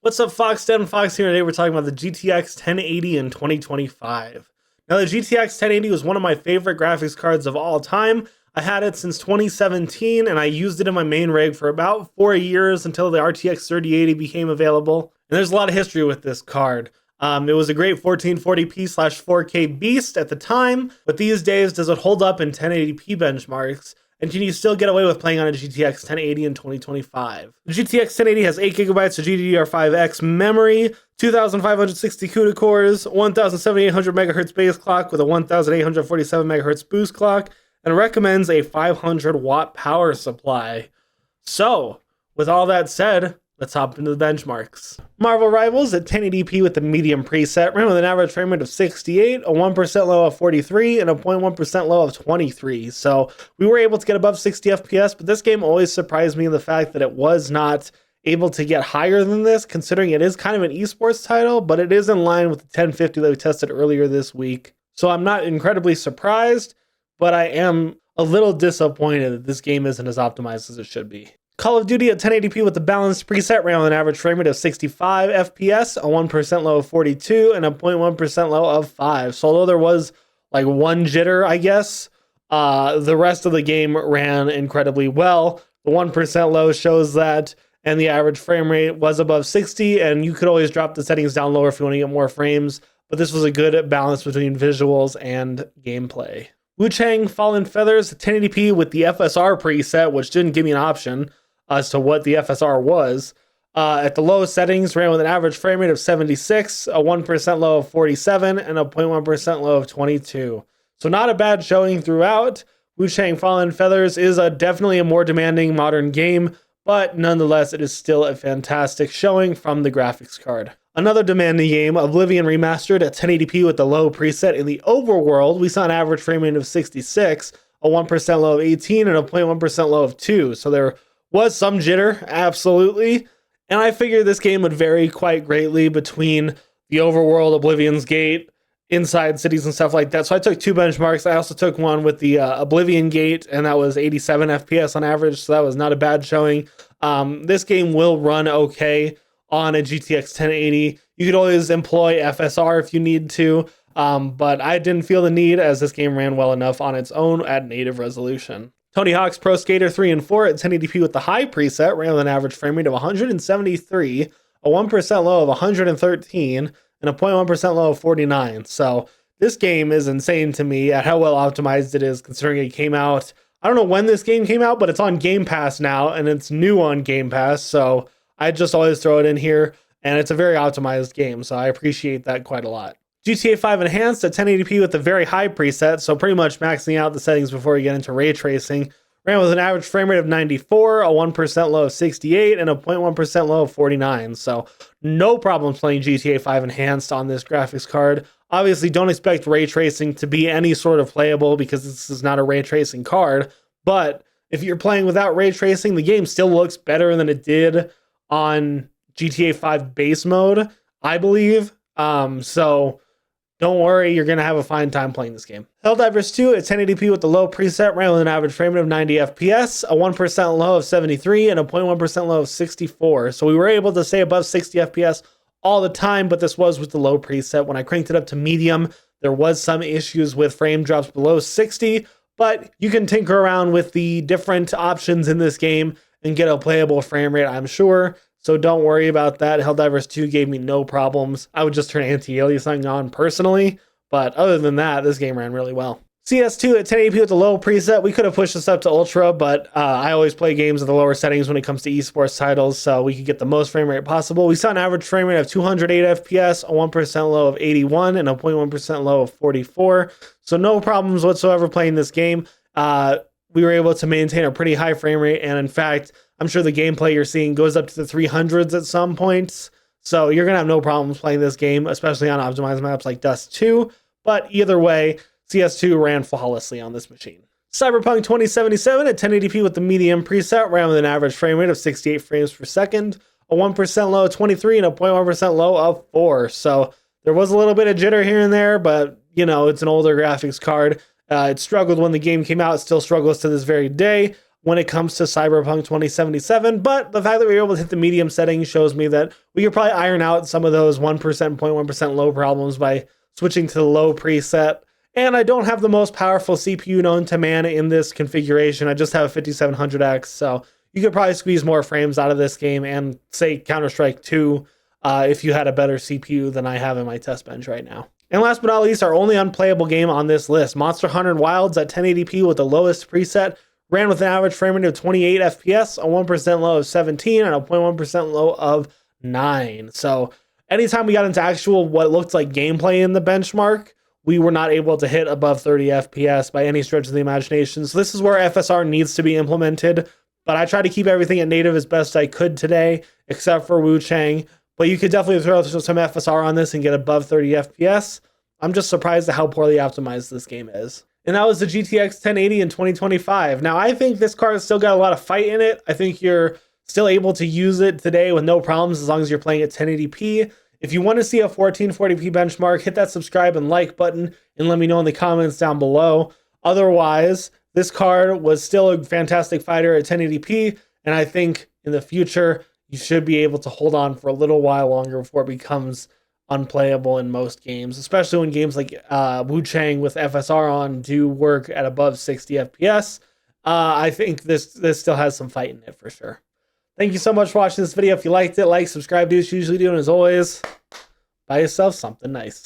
What's up, Fox? Dan Fox here. Today we're talking about the GTX 1080 in 2025. Now, the GTX 1080 was one of my favorite graphics cards of all time. I had it since 2017, and I used it in my main rig for about 4 years until the RTX 3080 became available. And there's a lot of history with this card. It was a great 1440p/4K beast at the time, but these days, does it hold up in 1080p benchmarks? And can you still get away with playing on a GTX 1080 in 2025? The GTX 1080 has 8GB of GDDR5X memory, 2560 CUDA cores, 1700 MHz base clock with a 1847 MHz boost clock, and recommends a 500 watt power supply. So, with all that said, let's hop into the benchmarks. Marvel Rivals at 1080p with the medium preset ran with an average frame rate of 68, a 1% low of 43, and a 0.1% low of 23. So we were able to get above 60 FPS, but this game always surprised me in the fact that it was not able to get higher than this, considering it is kind of an esports title, but it is in line with the 1050 that we tested earlier this week. So I'm not incredibly surprised, but I am a little disappointed that this game isn't as optimized as it should be. Call of Duty at 1080p with the balanced preset ran with an average frame rate of 65 FPS, a 1% low of 42, and a 0.1% low of 5. So although there was like one jitter, I guess, the rest of the game ran incredibly well. The 1% low shows that, and the average frame rate was above 60, and you could always drop the settings down lower if you want to get more frames, but this was a good balance between visuals and gameplay. Wu-Chang Fallen Feathers at 1080p with the FSR preset, which didn't give me an option as to what the FSR was. At the low settings, ran with an average frame rate of 76, a 1% low of 47, and a 0.1% low of 22. So not a bad showing throughout. Wu-Chang Fallen Feathers is definitely a more demanding modern game, but nonetheless, it is still a fantastic showing from the graphics card. Another demanding game, Oblivion Remastered at 1080p with the low preset in the overworld. We saw an average frame rate of 66, a 1% low of 18, and a 0.1% low of 2. So there was some jitter, absolutely. And I figured this game would vary quite greatly between the overworld, Oblivion's Gate, inside cities and stuff like that. So I took two benchmarks. I also took one with the Oblivion Gate, and that was 87 FPS on average. So that was not a bad showing. This game will run okay on a GTX 1080. You could always employ FSR if you need to, but I didn't feel the need as this game ran well enough on its own at native resolution. Tony Hawk's Pro Skater 3 and 4 at 1080p with the high preset ran with an average frame rate of 173, a 1% low of 113, and a 0.1% low of 49. So this game is insane to me at how well optimized it is, considering it came out, I don't know when this game came out, but it's on Game Pass now, and it's new on Game Pass, so I just always throw it in here, and it's a very optimized game, so I appreciate that quite a lot. GTA 5 Enhanced at 1080p with a very high preset, so pretty much maxing out the settings before you get into ray tracing. Ran with an average frame rate of 94, a 1% low of 68, and a 0.1% low of 49. So no problems playing GTA 5 Enhanced on this graphics card. Obviously, don't expect ray tracing to be any sort of playable because this is not a ray tracing card. But if you're playing without ray tracing, the game still looks better than it did on GTA 5 base mode, I believe. So don't worry, you're going to have a fine time playing this game. Helldivers 2 at 1080p with the low preset ran with an average frame rate of 90 FPS, a 1% low of 73, and a 0.1% low of 64. So we were able to stay above 60 FPS all the time, but this was with the low preset. When I cranked it up to medium, there was some issues with frame drops below 60, but you can tinker around with the different options in this game and get a playable frame rate, I'm sure. So don't worry about that. Helldivers 2 gave me no problems. I would just turn anti-aliasing on personally, but other than that, this game ran really well. CS2 at 1080p with the low preset. We could have pushed this up to ultra, but I always play games at the lower settings when it comes to esports titles, so we could get the most frame rate possible. We saw an average frame rate of 208 FPS, a 1% low of 81, and a 0.1% low of 44. So no problems whatsoever playing this game. We were able to maintain a pretty high frame rate, and in fact, I'm sure the gameplay you're seeing goes up to the 300s at some points. So you're going to have no problems playing this game, especially on optimized maps like Dust 2. But either way, CS2 ran flawlessly on this machine. Cyberpunk 2077 at 1080p with the medium preset ran with an average frame rate of 68 frames per second, a 1% low of 23, and a 0.1% low of 4. So there was a little bit of jitter here and there, but you know, it's an older graphics card. It struggled when the game came out. It still struggles to this very day. when it comes to Cyberpunk 2077, but the fact that we were able to hit the medium setting shows me that we could probably iron out some of those 1%, 0.1% low problems by switching to the low preset. And I don't have the most powerful CPU known to man in this configuration. I just have a 5700X, so you could probably squeeze more frames out of this game and say Counter-Strike 2 if you had a better CPU than I have in my test bench right now. And last but not least, our only unplayable game on this list, Monster Hunter Wilds at 1080p with the lowest preset, ran with an average frame rate of 28 FPS, a 1% low of 17, and a 0.1% low of 9. So anytime we got into actual what looked like gameplay in the benchmark, we were not able to hit above 30 FPS by any stretch of the imagination. So this is where FSR needs to be implemented. But I tried to keep everything at native as best I could today, except for Wu Chang. But you could definitely throw some FSR on this and get above 30 FPS. I'm just surprised at how poorly optimized this game is. And that was the GTX 1080 in 2025. Now, I think this card has still got a lot of fight in it. I think you're still able to use it today with no problems as long as you're playing at 1080p. If you want to see a 1440p benchmark, hit that subscribe and like button and let me know in the comments down below. Otherwise, this card was still a fantastic fighter at 1080p, and I think in the future, you should be able to hold on for a little while longer before it becomes unplayable in most games, especially when games like Wu Chang with FSR on do work at above 60 FPS. I think this still has some fight in it for sure. Thank you so much for watching this video. If you liked it, like, subscribe, do what you usually do, and as always, buy yourself something nice.